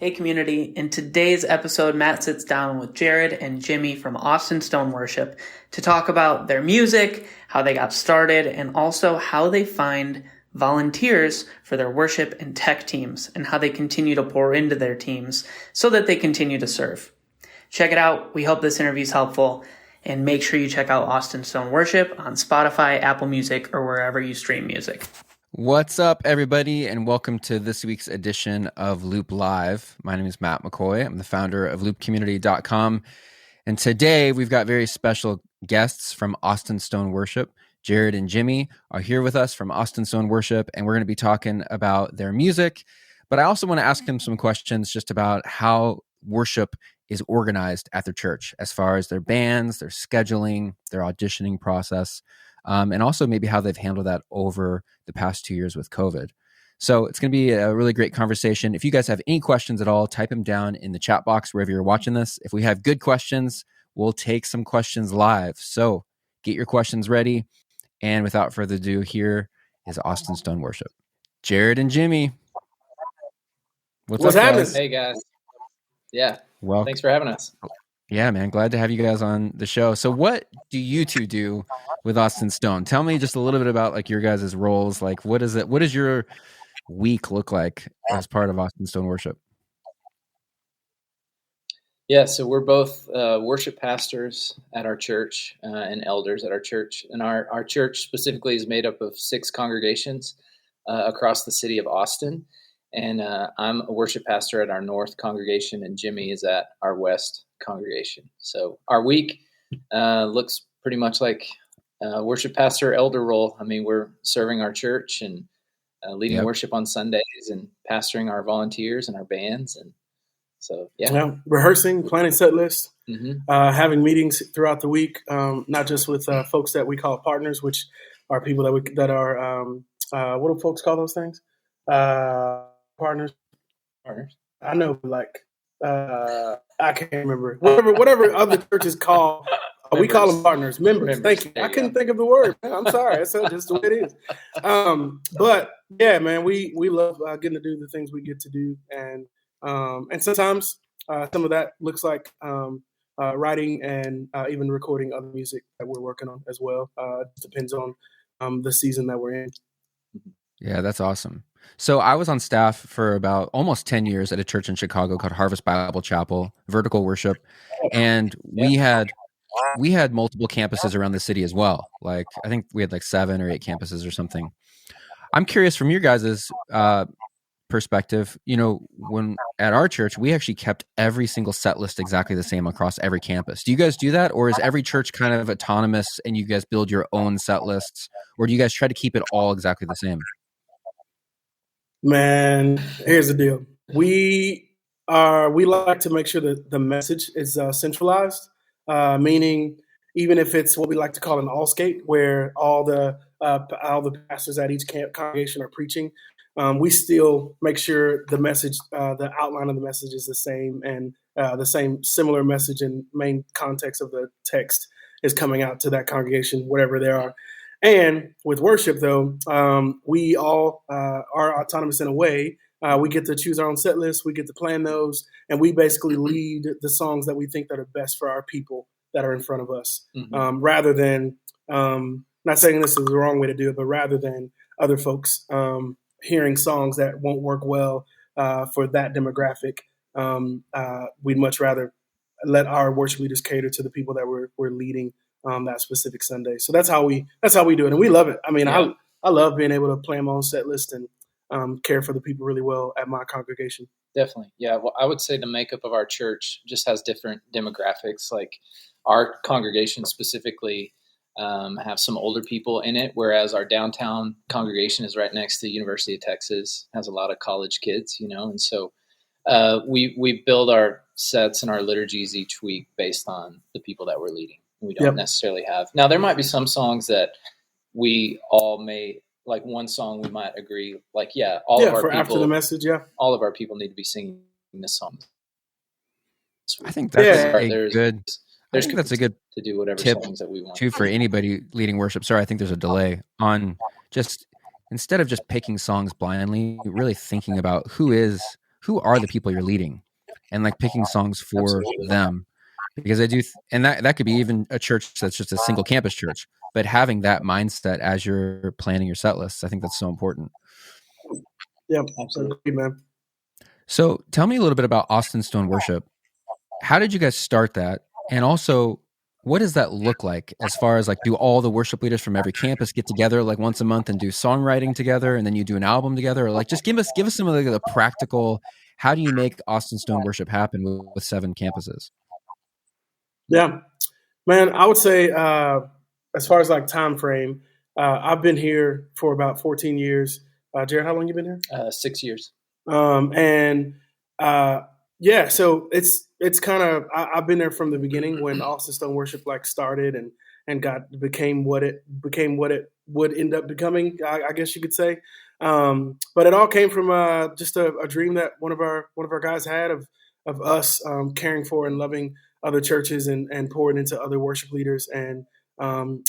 Hey community, in today's episode, Matt sits down with Jarryd and Jimmy from Austin Stone Worship to talk about their music, how they got started, and also how they find volunteers for their worship and tech teams, and how they continue to pour into their teams so that they continue to serve. Check it out. We hope this interview is helpful, and make sure you check out Austin Stone Worship on Spotify, Apple Music, or wherever you stream music. What's up, everybody, and welcome to this week's edition of Loop Live. My name is Matt McCoy. I'm the founder of loopcommunity.com, and today we've got very special guests from Austin Stone Worship. Jarryd and Jimmy are here with us from Austin Stone Worship, and we're going to be talking about their music, but I also want to ask them some questions just about how worship is organized at their church, as far as their bands, their scheduling, their auditioning process, and also maybe how they've handled that over the past 2 years with COVID. So it's going to be a really great conversation. If you guys have any questions at all, type them down in the chat box wherever you're watching this. If we have good questions, we'll take some questions live. So get your questions ready. And without further ado, here is Austin Stone Worship. Jarryd and Jimmy. What's up, happening? guys? Hey, guys. Yeah. Well, thanks for having us. Yeah, man. Glad to have you guys on the show. So what do you two do with Austin Stone? Tell me just a little bit about like your guys' roles. Like what does your week look like as part of Austin Stone Worship? Yeah, so we're both worship pastors at our church and elders at our church. And our church specifically is made up of 6 congregations across the city of Austin. And I'm a worship pastor at our North congregation, and Jimmy is at our West congregation. So our week looks pretty much like worship pastor elder role. I mean, we're serving our church and leading worship on Sundays and pastoring our volunteers and our bands. And so, rehearsing, planning set lists, having meetings throughout the week, not just with folks that we call partners, which are people that are what do folks call those things? Partners. I know, like I can't remember. Whatever other churches call, we call them partners. Members. Thank you. I couldn't think of the word. I'm sorry. That's just the way it is. But yeah, man, we love getting to do the things we get to do, and sometimes some of that looks like writing and even recording other music that we're working on as well. It depends on the season that we're in. Yeah, that's awesome. So I was on staff for about almost 10 years at a church in Chicago called Harvest Bible Chapel, vertical worship. And we had multiple campuses around the city as well. Like, I think we had like 7 or 8 campuses or something. I'm curious from your guys' perspective, when at our church, we actually kept every single set list exactly the same across every campus. Do you guys do that? Or is every church kind of autonomous and you guys build your own set lists? Or do you guys try to keep it all exactly the same? Man, here's the deal. We like to make sure that the message is centralized, meaning even if it's what we like to call an all-skate, where all the pastors at each congregation are preaching, we still make sure the message, the outline of the message is the same, and the same similar message and main context of the text is coming out to that congregation, whatever they are. And with worship, though, we all are autonomous in a way. We get to choose our own set list. We get to plan those. And we basically lead the songs that we think that are best for our people that are in front of us, rather than, not saying this is the wrong way to do it, but rather than other folks hearing songs that won't work well for that demographic. We'd much rather let our worship leaders cater to the people that we're leading that specific Sunday. So that's how we do it. And we love it. I mean, I love being able to plan my own set list and care for the people really well at my congregation. Definitely. Yeah. Well, I would say the makeup of our church just has different demographics. Like our congregation specifically have some older people in it, whereas our downtown congregation is right next to the University of Texas, has a lot of college kids, and so we build our sets and our liturgies each week based on the people that we're leading. We don't necessarily have. Now, there might be some songs that we all may, like one song we might agree, like, all of our people. After the message, all of our people need to be singing this song. I think that's a good to do whatever tip songs that we want too for anybody leading worship. Sorry, I think there's a delay on just instead of just picking songs blindly, really thinking about who is who are the people you're leading, and like picking songs for Absolutely. them. Because I do, and that could be even a church that's just a single campus church, but having that mindset as you're planning your set lists, I think that's so important. Yeah, Absolutely, man. So tell me a little bit about Austin Stone Worship. How did you guys start that? And also, what does that look like as far as like, do all the worship leaders from every campus get together like once a month and do songwriting together, and then you do an album together? Or like, just give us some of the practical, how do you make Austin Stone Worship happen with 7 campuses? Yeah, man, I would say as far as like time frame, I've been here for about 14 years. Jarryd, how long you been here? 6 years. And yeah, so it's kind of I've been there from the beginning when Austin Stone Worship like started and became what it would end up becoming. I guess you could say. But it all came from just a dream that one of our guys had of us caring for and loving other churches and pouring into other worship leaders and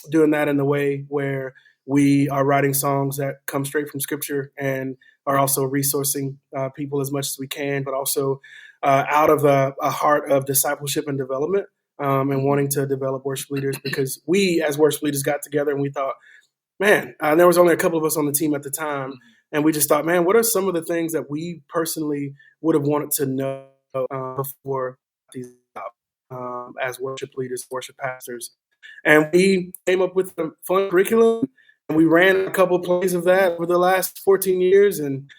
doing that in the way where we are writing songs that come straight from Scripture and are also resourcing people as much as we can, but also out of a heart of discipleship and development and wanting to develop worship leaders, because we as worship leaders got together and we thought, man, there was only a couple of us on the team at the time, and we just thought, man, what are some of the things that we personally would have wanted to know before these as worship leaders, worship pastors. And we came up with a fun curriculum, and we ran a couple of plays of that over the last 14 years. And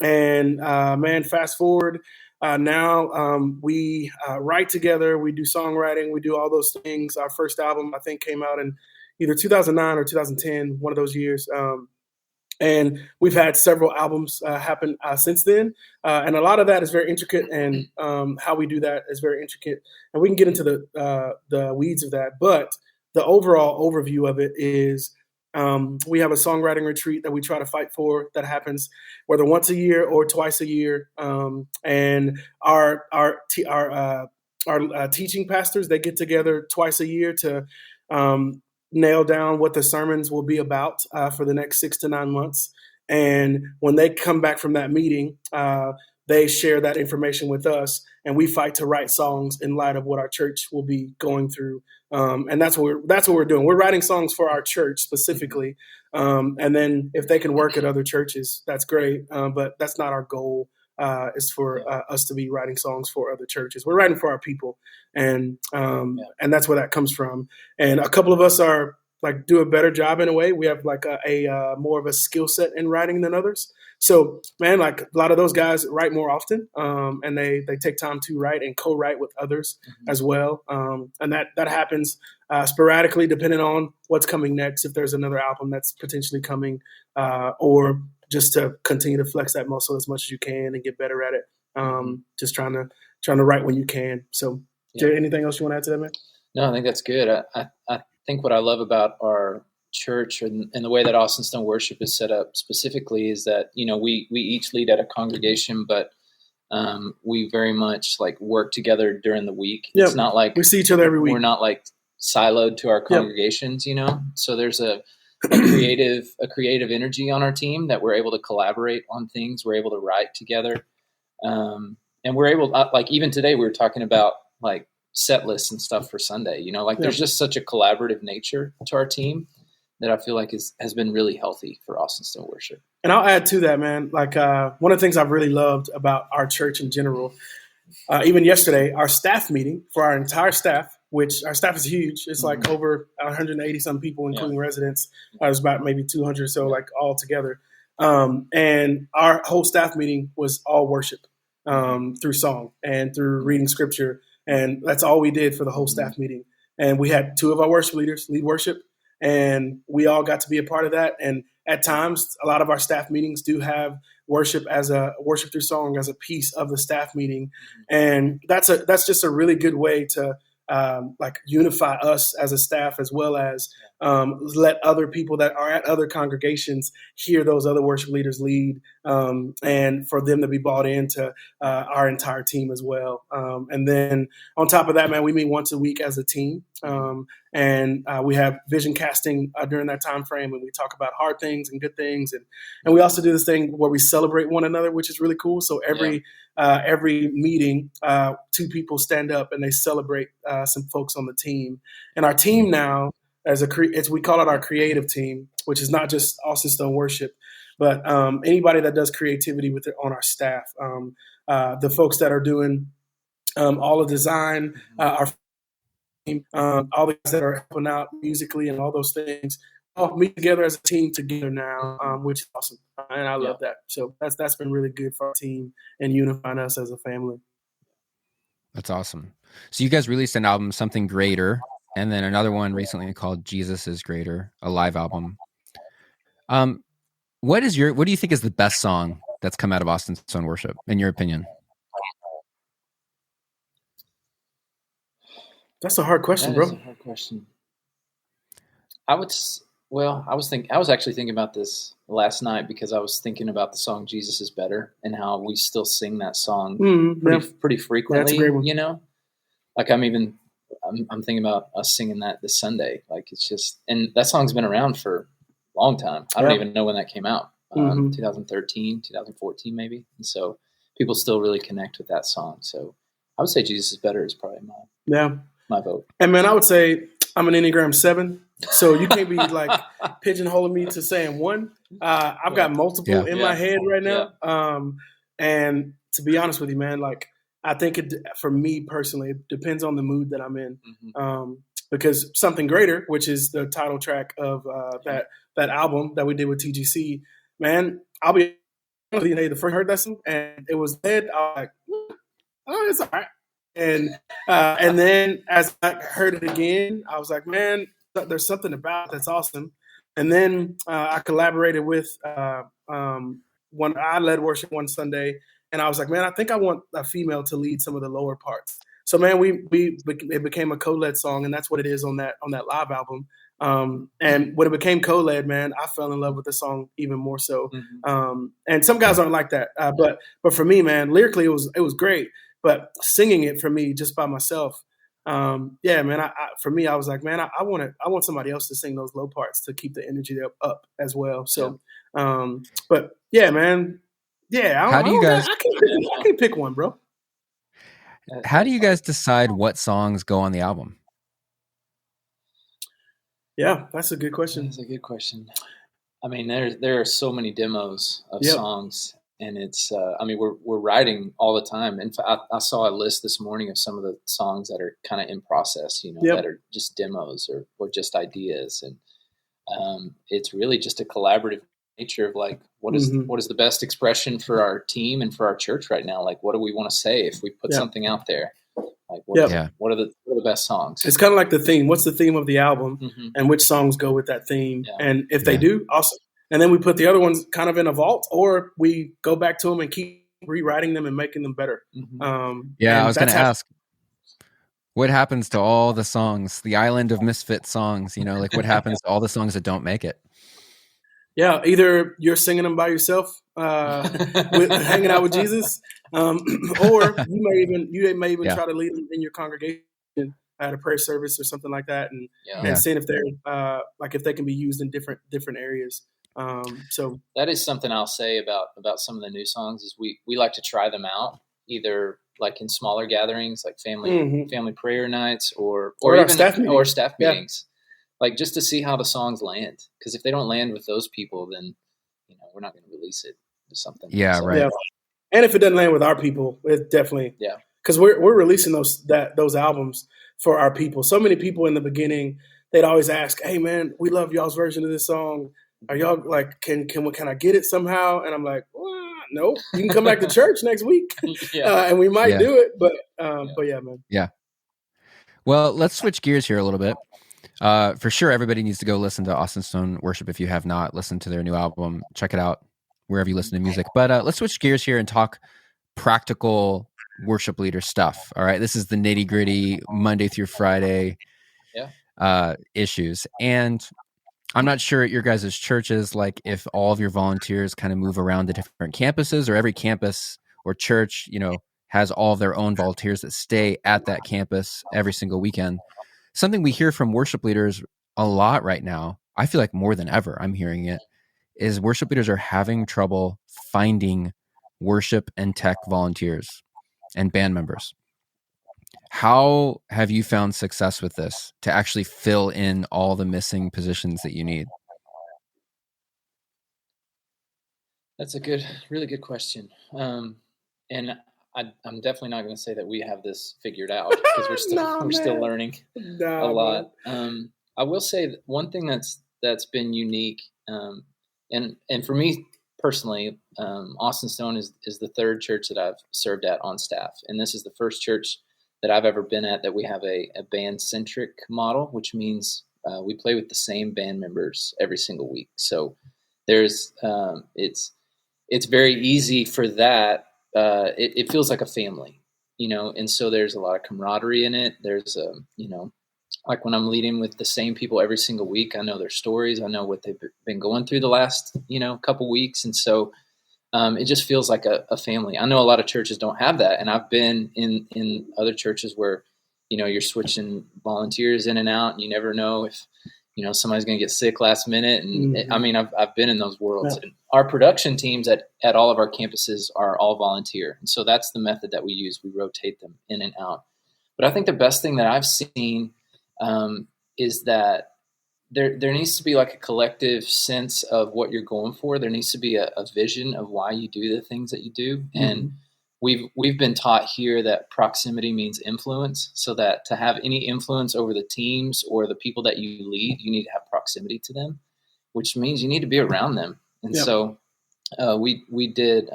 man, fast forward, now we write together, we do songwriting, we do all those things. Our first album, I think, came out in either 2009 or 2010, one of those years. And we've had several albums happen since then. And a lot of that is very intricate, and how we do that is very intricate. And we can get into the weeds of that. But the overall overview of it is we have a songwriting retreat that we try to fight for that happens whether once a year or twice a year. And our teaching pastors, they get together twice a year to nail down what the sermons will be about for the next 6 to 9 months. And when they come back from that meeting, they share that information with us, and we fight to write songs in light of what our church will be going through. And that's what we're doing. We're writing songs for our church specifically. And then if they can work at other churches, that's great. But that's not our goal. Is for us to be writing songs for other churches. We're writing for our people, and that's where that comes from. And a couple of us are like do a better job in a way. We have like a more of a skill set in writing than others. So man, like a lot of those guys write more often, and they take time to write and co-write with others as well. And that happens sporadically depending on what's coming next. If there's another album that's potentially coming, or just to continue to flex that muscle as much as you can and get better at it. Just trying to write when you can. So, anything else you want to add to that, man? No, I think that's good. I think what I love about our church and the way that Austin Stone Worship is set up specifically is that, you know, we each lead at a congregation, but we very much like work together during the week. Yep. It's not like we see each other every week. We're not like siloed to our congregations, you know? So there's a creative energy on our team that we're able to collaborate on things. We're able to write together. And we're able, like even today we were talking about like set lists and stuff for Sunday, you know, like there's just such a collaborative nature to our team that I feel like has been really healthy for Austin Stone Worship. And I'll add to that, man. Like one of the things I've really loved about our church in general, even yesterday, our staff meeting for our entire staff, which our staff is huge. It's like over 180 some people, including residents. There's about maybe 200 or so, like all together. And our whole staff meeting was all worship through song and through reading scripture. And that's all we did for the whole staff meeting. And we had 2 of our worship leaders lead worship, and we all got to be a part of that. And at times, a lot of our staff meetings do have worship through song as a piece of the staff meeting. And that's just a really good way to like unify us as a staff, as well as let other people that are at other congregations hear those other worship leaders lead, and for them to be bought into our entire team as well. And then on top of that, man, we meet once a week as a team. And we have vision casting during that time frame, and we talk about hard things and good things, and we also do this thing where we celebrate one another, which is really cool. So every meeting, two people stand up and they celebrate some folks on the team. And our team now, we call it our creative team, which is not just Austin Stone Worship, but anybody that does creativity on our staff, the folks that are doing all the design, our all the guys that are helping out musically and all those things, all meet together as a team together now, which is awesome. And I love that. So that's been really good for our team and unifying us as a family. That's awesome. So you guys released an album, Something Greater, and then another one recently called Jesus is Greater, a live album. What do you think is the best song that's come out of Austin Stone Worship, in your opinion? That's a hard question, bro. That's a hard question. I was actually thinking about this last night because I was thinking about the song "Jesus Is Better" and how we still sing that song pretty frequently. That's a great one. You know, like I'm thinking about us singing that this Sunday. Like it's just, and that song's been around for a long time. I don't even know when that came out. 2013, 2014, maybe. And so people still really connect with that song. So I would say "Jesus Is Better" is probably my vote. And man, I would say I'm an Enneagram 7, so you can't be like pigeonholing me to saying 1. I've got multiple in my head right now. And to be honest with you, man, like I think for me personally, it depends on the mood that I'm in. Because Something Greater, which is the title track of that album that we did with TGC, man, I'll be honest with you, the first I heard that song and it was led, I was like, oh, it's all right. And then as I heard it again, I was like, man, there's something about it that's awesome. And then I collaborated with when I led worship one Sunday, and I was like, man, I think I want a female to lead some of the lower parts. So man, it became a co-led song, and that's what it is on that live album. And when it became co-led, man, I fell in love with the song even more so. And some guys aren't like that, but for me, man, lyrically it was great. But singing it for me just by myself, man, for me, I was like, man, I want somebody else to sing those low parts to keep the energy up as well. So, but yeah, man, I can't pick one, bro. How do you guys decide what songs go on the album? Yeah, that's a good question. That's a good question. I mean, there are so many demos of songs. And it's, we're writing all the time. In fact, I saw a list this morning of some of the songs that are kind of in process, that are just demos or just ideas. And it's really just a collaborative nature of like, what is the best expression for our team and for our church right now? Like, what do we want to say if we put something out there? Like, what are the best songs? It's kind of like the theme. What's the theme of the album and which songs go with that theme? Yeah. And if they do, awesome. And then we put the other ones kind of in a vault, or we go back to them and keep rewriting them and making them better. I was going to ask, what happens to all the songs, the island of misfit songs? Like what happens to all the songs that don't make it? Yeah, either you're singing them by yourself, hanging out with Jesus, or you may even try to lead them in your congregation at a prayer service or something like that, and seeing if they're if they can be used in different areas. So that is something I'll say about some of the new songs is we like to try them out either like in smaller gatherings like family prayer nights or even staff meetings, like just to see how the songs land, because if they don't land with those people, then we're not going to release it to something. And if it doesn't land with our people, it definitely because we're releasing those albums for our people. So many people in the beginning, they'd always ask, hey man, we love y'all's version of this song. Are y'all like, can I get it somehow? And I'm like, well, no, you can come back to church next week and we might do it. But yeah, man. Yeah. Well, let's switch gears here a little bit. For sure, everybody needs to go listen to Austin Stone Worship. If you have not listened to their new album, check it out wherever you listen to music. But let's switch gears here and talk practical worship leader stuff. All right. This is the nitty gritty Monday through Friday. issues. And I'm not sure at your guys' churches, like if all of your volunteers kind of move around the different campuses, or every campus or church, has all of their own volunteers that stay at that campus every single weekend. Something we hear from worship leaders a lot right now, I feel like more than ever, I'm hearing it, is worship leaders are having trouble finding worship and tech volunteers and band members. How have you found success with this to actually fill in all the missing positions that you need? That's a really good question. And I'm definitely not going to say that we have this figured out, because we're still learning a lot. I will say that one thing that's been unique, and for me personally, Austin Stone is the third church that I've served at on staff, and this is the first church that I've ever been at that we have a band-centric model, which means we play with the same band members every single week. So there's it's very easy for that. It feels like a family, and so there's a lot of camaraderie in it. There's like when I'm leading with the same people every single week, I know their stories. I know what they've been going through the last, couple weeks. And so it just feels like a family. I know a lot of churches don't have that. And I've been in other churches where, you're switching volunteers in and out, and you never know if, somebody's going to get sick last minute. And I've been in those worlds. Yeah. And our production teams at all of our campuses are all volunteer. And so that's the method that we use. We rotate them in and out. But I think the best thing that I've seen is that there needs to be like a collective sense of what you're going for. There needs to be a vision of why you do the things that you do. Mm-hmm. And we've been taught here that proximity means influence, so that to have any influence over the teams or the people that you lead, you need to have proximity to them, which means you need to be around them. And so we did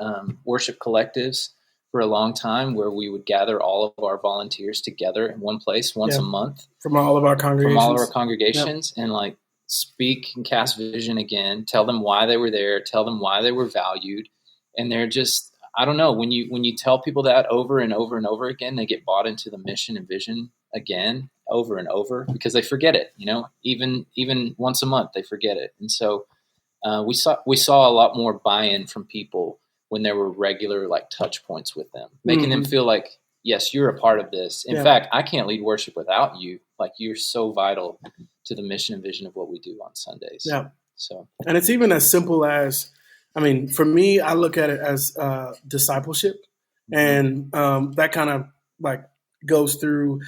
worship collectives for a long time, where we would gather all of our volunteers together in one place once a month from all of our congregations, and like speak and cast vision again, tell them why they were there, tell them why they were valued. And they're just, I don't know, when you tell people that over and over and over again, they get bought into the mission and vision again, over and over, because they forget it, even once a month, they forget it. And so we saw a lot more buy-in from people when there were regular like touch points with them, making them feel like, yes, you're a part of this. In fact, I can't lead worship without you. Like, you're so vital to the mission and vision of what we do on Sundays. Yeah. So, and it's even as simple as, for me, I look at it as discipleship, and that kind of like goes through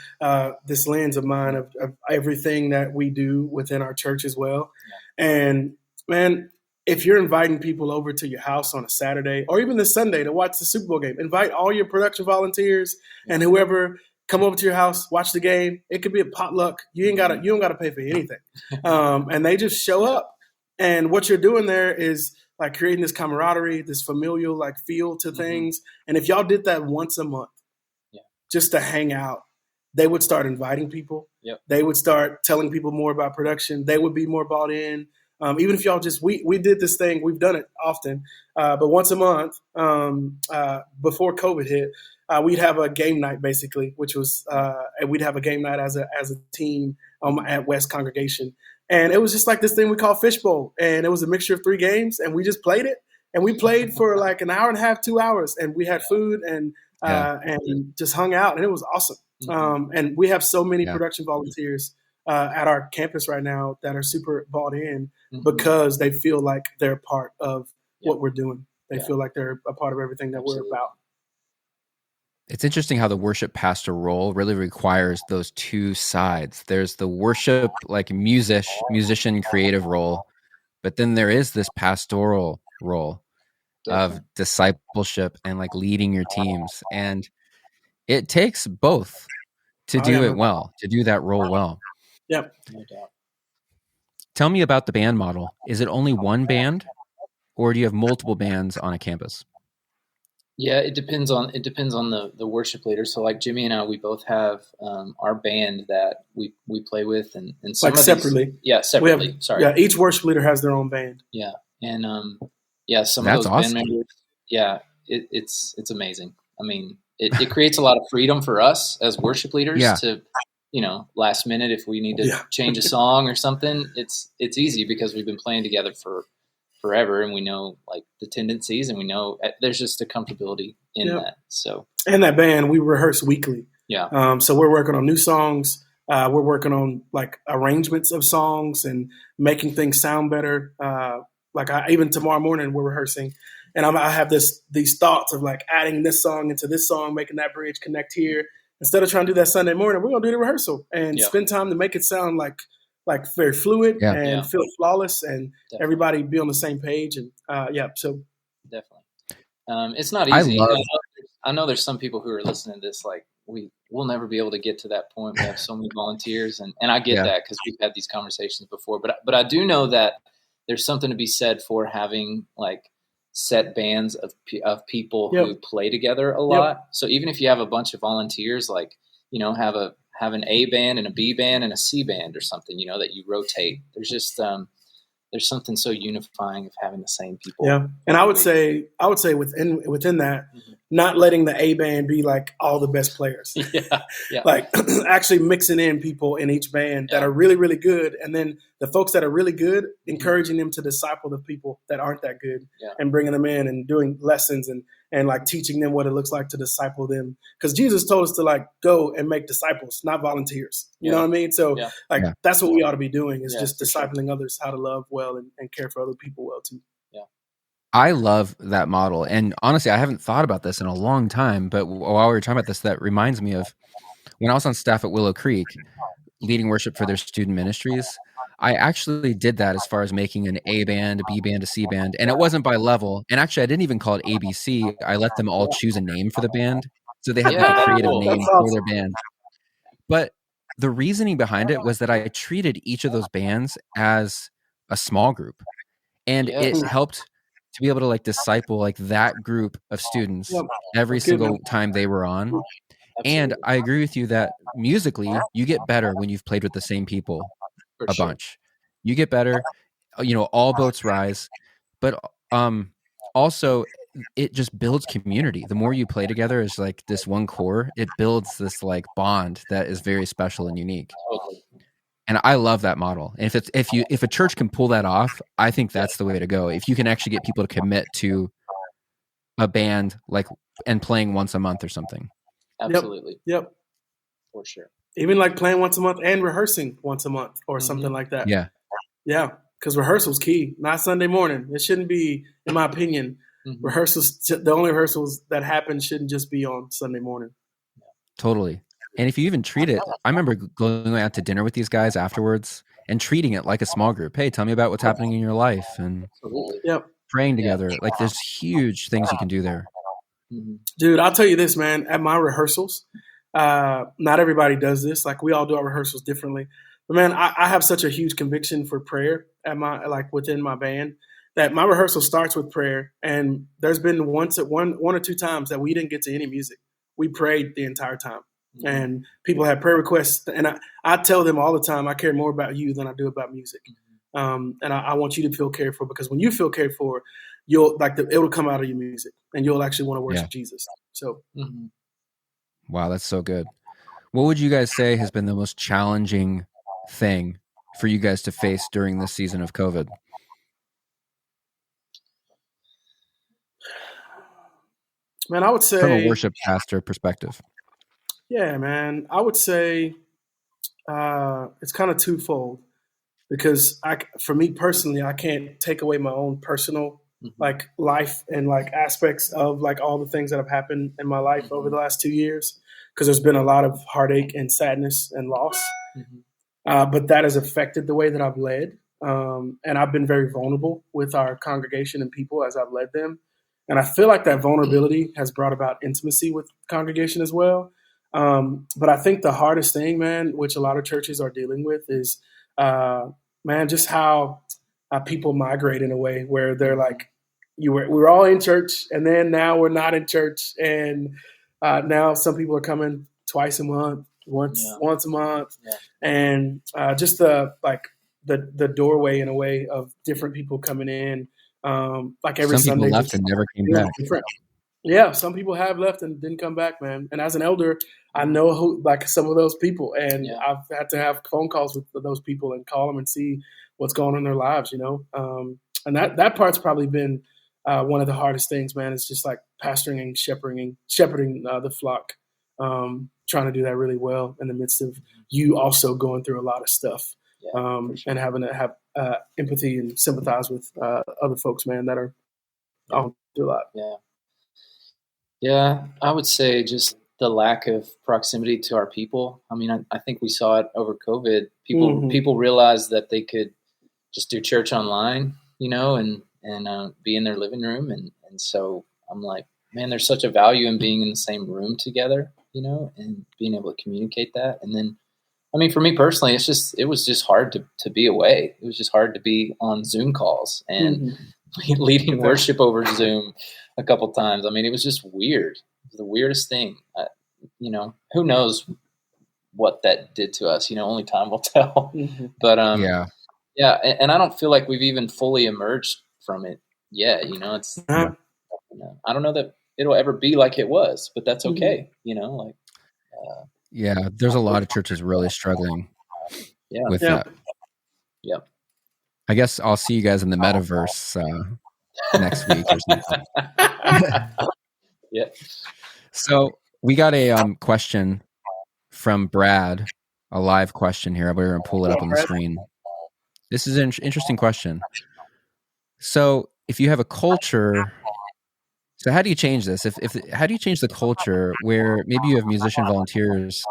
this lens of mine of everything that we do within our church as well. Yeah. And man, if you're inviting people over to your house on a Saturday or even this Sunday to watch the Super Bowl game, invite all your production volunteers and whoever, come over to your house, watch the game. It could be a potluck. You don't gotta pay for anything. And they just show up. And what you're doing there is like creating this camaraderie, this familial like feel to things. And if y'all did that once a month, just to hang out, they would start inviting people. Yep. They would start telling people more about production. They would be more bought in. Even if y'all just, we did this thing, we've done it often, but once a month, before COVID hit, we'd have a game night basically, which was, we'd have a game night as a team at West Congregation. And it was just like this thing we call Fishbowl. And it was a mixture of 3 games, and we just played it. And we played for like an hour and a half, 2 hours, and we had food and just hung out, and it was awesome. And we have so many production volunteers at our campus right now that are super bought in because they feel like they're a part of what we're doing. They feel like they're a part of everything that we're about. It's interesting how the worship pastor role really requires those two sides. There's the worship, like musician, creative role, but then there is this pastoral role of discipleship and like leading your teams. And it takes both to do it well, to do that role well. Yep. No doubt. Tell me about the band model. Is it only one band, or do you have multiple bands on a campus? Yeah, it depends on the worship leader. So like Jimmy and I, we both have our band that we play with, and some like separately. Separately. Yeah, each worship leader has their own band. Yeah, and some That's of those awesome. band members. Yeah, it's amazing. I mean, it creates a lot of freedom for us as worship leaders to last minute, if we need to change a song or something, it's easy because we've been playing together for forever, and we know like the tendencies, and we know there's just a comfortability in that. So, and that band, we rehearse weekly. Yeah. So we're working on new songs. We're working on like arrangements of songs and making things sound better. Even tomorrow morning we're rehearsing, and I have these thoughts of like adding this song into this song, making that bridge connect here. Instead of trying to do that Sunday morning, we're gonna do the rehearsal and spend time to make it sound like very fluid and feel flawless, and everybody be on the same page. And so definitely, it's not easy. I know there's some people who are listening to this like we'll never be able to get to that point. We have so many volunteers, and I get that because we've had these conversations before. But I do know that there's something to be said for having like set bands of people who play together a lot. So even if you have a bunch of volunteers, like, have an A band and a B band and a C band or something, that you rotate. There's just, there's something so unifying of having the same people. Yeah. And I would say within that, not letting the A band be like all the best players. Like actually mixing in people in each band that are really, really good. And then the folks that are really good, encouraging them to disciple the people that aren't that good and bringing them in and doing lessons and like teaching them what it looks like to disciple them. Because Jesus told us to like go and make disciples, not volunteers. You know what I mean? So that's what we ought to be doing is just discipling others how to love well and care for other people well too. I love that model. And honestly, I haven't thought about this in a long time, but while we were talking about this, that reminds me of when I was on staff at Willow Creek, leading worship for their student ministries. I actually did that as far as making an A band, a B band, a C band, and it wasn't by level. And actually, I didn't even call it ABC. I let them all choose a name for the band. So they had a creative name for their band. But the reasoning behind it was that I treated each of those bands as a small group. And it helped to be able to like disciple like that group of students every single time they were on. And I agree with you that musically you get better when you've played with the same people a bunch. You get better, all boats rise. But also it just builds community. The more you play together as like this one core, it builds this like bond that is very special and unique. And I love that model. And if a church can pull that off, I think that's the way to go. If you can actually get people to commit to a band and playing once a month or something. Absolutely. Yep. For sure. Even like playing once a month and rehearsing once a month or something like that. Yeah. Yeah. Because rehearsal's key, not Sunday morning. It shouldn't be, in my opinion, rehearsals. The only rehearsals that happen shouldn't just be on Sunday morning. Totally. And if you even treat it, I remember going out to dinner with these guys afterwards and treating it like a small group. Hey, tell me about what's happening in your life and praying together. Like there's huge things you can do there. Dude, I'll tell you this, man. At my rehearsals, not everybody does this. Like we all do our rehearsals differently. But man, I have such a huge conviction for prayer within my band that my rehearsal starts with prayer. And there's been one or two times that we didn't get to any music. We prayed the entire time. And people have prayer requests, and I tell them all the time, I care more about you than I do about music. And I want you to feel cared for, because when you feel cared for, it'll come out of your music, and you'll actually want to worship Jesus. So, wow, that's so good. What would you guys say has been the most challenging thing for you guys to face during this season of COVID? Man, I would say from a worship pastor perspective. Yeah, man. I would say it's kind of twofold, because for me personally, I can't take away my own personal like life and like aspects of like all the things that have happened in my life over the last 2 years, because there's been a lot of heartache and sadness and loss. But that has affected the way that I've led. And I've been very vulnerable with our congregation and people as I've led them. And I feel like that vulnerability has brought about intimacy with the congregation as well. But I think the hardest thing, man, which a lot of churches are dealing with is, just how people migrate in a way where they're like, we're all in church, and then now we're not in church. And now some people are coming twice a month, once a month. And just the doorway in a way of different people coming in, like every Some Sunday. Some people left and never came back. Different. Yeah, some people have left and didn't come back, man. And as an elder, I know some of those people, and I've had to have phone calls with those people and call them and see what's going on in their lives, and that part's probably been one of the hardest things, man. It's just like pastoring and shepherding the flock, trying to do that really well in the midst of you also going through a lot of stuff, sure. And having to have empathy and sympathize with other folks, man, that are all through a lot. Yeah, I would say just the lack of proximity to our people. I mean, I think we saw it over COVID. People realized that they could just do church online, and be in their living room. And so I'm like, man, there's such a value in being in the same room together, and being able to communicate that. And then, I mean, for me personally, it was just hard to be away. It was just hard to be on Zoom calls and leading worship over Zoom a couple times. I mean, it was just weird. It was the weirdest thing. Who knows what that did to us? Only time will tell. But yeah, and I don't feel like we've even fully emerged from it yet. It's I don't know that it'll ever be like it was, but that's okay. Yeah, there's a lot of churches really struggling with that. Yeah. I guess I'll see you guys in the metaverse next week or something. Yeah. So we got a question from Brad, a live question here. We're going to pull it up on the screen. This is an interesting question. So if you have a culture, so how do you change this? How do you change the culture where maybe you have musician volunteers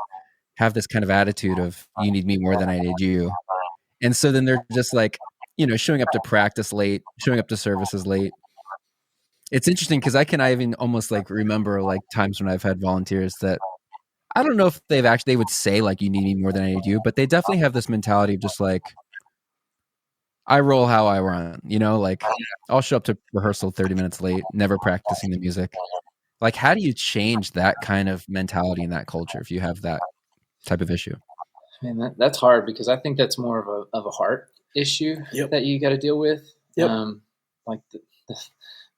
have this kind of attitude of you need me more than I need you, and so then they're just like, showing up to practice late, showing up to services late. It's interesting because I even almost like remember like times when I've had volunteers that I don't know if they would say like you need me more than I need you, but they definitely have this mentality of just like I roll how I run, like I'll show up to rehearsal 30 minutes late, never practicing the music. Like, how do you change that kind of mentality in that culture if you have that type of issue? Man, that's hard because I think that's more of a heart issue that you got to deal with. Like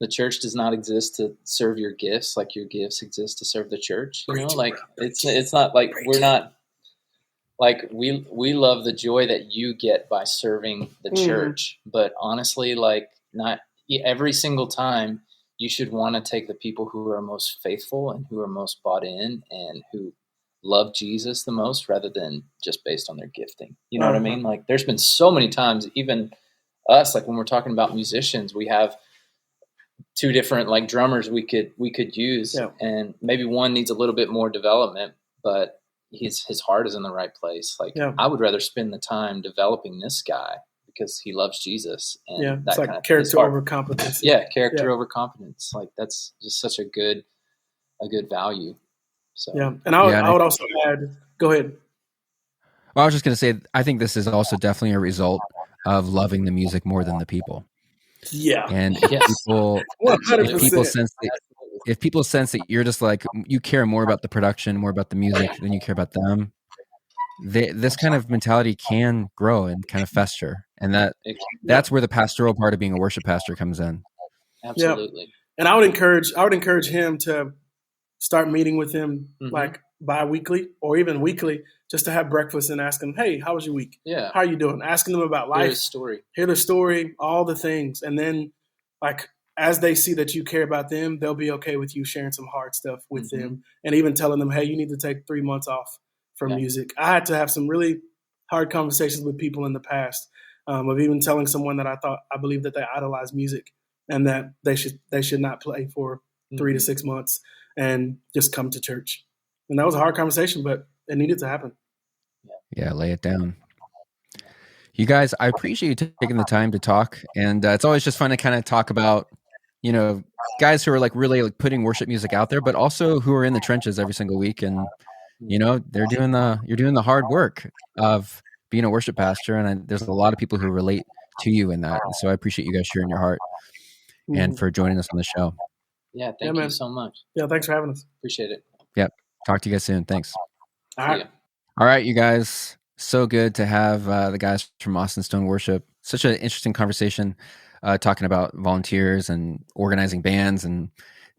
the church does not exist to serve your gifts, like your gifts exist to serve the church. Like it's not like we're not like we love the joy that you get by serving the church, but honestly, like not every single time you should want to take the people who are most faithful and who are most bought in and who love Jesus the most rather than just based on their gifting. You know what I mean? Like there's been so many times, even us, like when we're talking about musicians, we have two different like drummers we could use and maybe one needs a little bit more development, but his heart is in the right place. Like I would rather spend the time developing this guy because he loves Jesus. And it's like character over competence. Character over competence. Like that's just such a good value. So and I would also add. Go ahead. Well, I was just going to say, I think this is also definitely a result of loving the music more than the people. Yeah, and if people sense that you're just like you care more about the production, more about the music than you care about them, this kind of mentality can grow and kind of fester, and that's where the pastoral part of being a worship pastor comes in. Absolutely. And I would encourage him to start meeting with him like bi-weekly or even weekly, just to have breakfast and ask them, hey, how was your week? Yeah. How are you doing? Asking them about life. Hear their story, all the things. And then like as they see that you care about them, they'll be okay with you sharing some hard stuff with them and even telling them, hey, you need to take 3 months off from music. I had to have some really hard conversations with people in the past of even telling someone that I believe that they idolize music and that they should not play for 3 to 6 months and just come to church. And that was a hard conversation, but it needed to happen. Yeah, lay it down. You guys, I appreciate you taking the time to talk. And it's always just fun to kind of talk about, guys who are like really like putting worship music out there, but also who are in the trenches every single week. And, you're doing the hard work of being a worship pastor. And there's a lot of people who relate to you in that. And so I appreciate you guys sharing your heart and for joining us on the show. Yeah, thank you so much. Yeah, thanks for having us. Appreciate it. Yep. Talk to you guys soon. Thanks. All right, you guys. So good to have the guys from Austin Stone Worship. Such an interesting conversation talking about volunteers and organizing bands and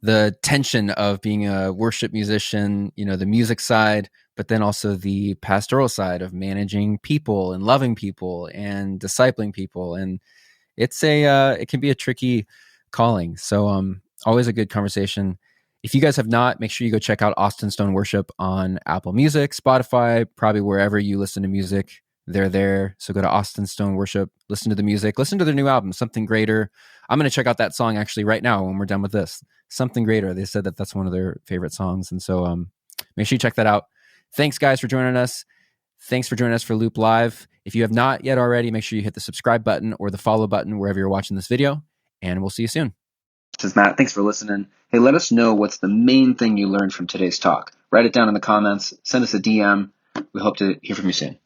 the tension of being a worship musician, the music side, but then also the pastoral side of managing people and loving people and discipling people. And it can be a tricky calling. So always a good conversation. If you guys have not, make sure you go check out Austin Stone Worship on Apple Music, Spotify, probably wherever you listen to music. They're there. So go to Austin Stone Worship, listen to the music, listen to their new album, Something Greater. I'm going to check out that song actually right now when we're done with this. Something Greater. They said that that's one of their favorite songs. And so make sure you check that out. Thanks, guys, for joining us. Thanks for joining us for Loop Live. If you have not yet already, make sure you hit the subscribe button or the follow button wherever you're watching this video. And we'll see you soon. This is Matt. Thanks for listening. Hey, let us know what's the main thing you learned from today's talk. Write it down in the comments. Send us a DM. We hope to hear from you soon.